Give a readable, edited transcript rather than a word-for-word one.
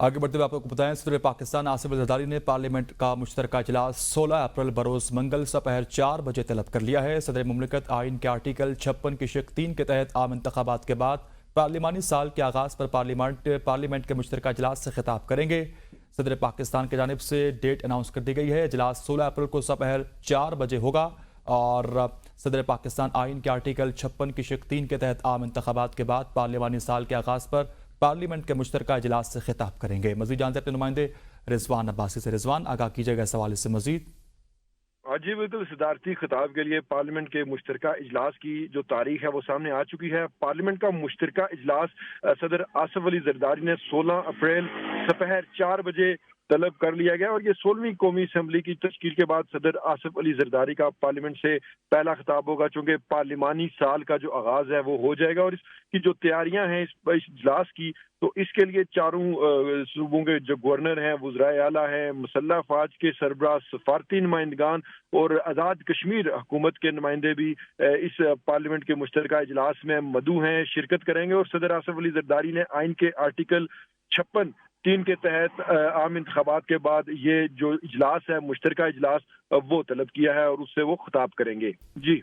आगे बढ़ते हुए आपको बताएं, सदर पाकिस्तान आसिफ अली जरदारी ने पार्लियामेंट का मुश्तरका इजलास 16 अप्रैल बरोज मंगल दोपहर 4 बजे तलब कर लिया है। सदर मुमलिकत आइन के आर्टिकल 56 की शिक 3 के तहत आम इंतखाबात के बाद पार्लिमानी साल के आगाज पर पार्लियामेंट के मुश्तरका इजलास से खिताब करेंगे। सदर पाकिस्तान की जानिब से डेट अनाउंस कर दी गई है। इजलास 16 अप्रैल को दोपहर 4 बजे होगा और सदर पाकिस्तान आइन के आर्टिकल 56 की शिक 3 के तहत आम इंतखाबात के बाद पार्लिमानी साल के आगाज पर पार्लियामेंट के मुश्तरका इजलास से खिताब करेंगे। मजीद जानते हैं अपने नुमाइंदे रिजवान अब्बासी से। रिजवान, आगाह कीजिएगा इस हवाले से मजीद। जी बिल्कुल, सदारती खिताब के लिए पार्लियामेंट के मुश्तरका इजलास की जो तारीख है वो सामने आ चुकी है। पार्लियामेंट का मुश्तरका इजलास सदर आसिफ अली जरदारी ने 16 अप्रैल दोपहर 4 बजे तलब कर लिया गया और ये 16वीं कौमी असम्बली की तश्कील के बाद सदर आसिफ अली जरदारी का पार्लियामेंट से पहला खिताब होगा। चूंकि पार्लिमानी साल का जो आगाज है वो हो जाएगा और इसकी जो तैयारियां हैं इस इजलास की, तो इसके लिए चारों सूबों के जो गवर्नर हैं, वज़राए आला हैं, मुसल्लह अफवाज के सरबराह, सफारती नुमाइंदगान और आज़ाद कश्मीर हुकूमत के नुमाइंदे भी इस पार्लियामेंट के मुश्तरका इजलास में मदऊ हैं, शिरकत करेंगे। और सदर आसिफ अली जरदारी ने आइन के आर्टिकल 56(3) के तहत आम इंतखाबात के बाद ये जो इजलास है, मुश्तरका इजलास, वो तलब किया है और उससे वो खिताब करेंगे। जी।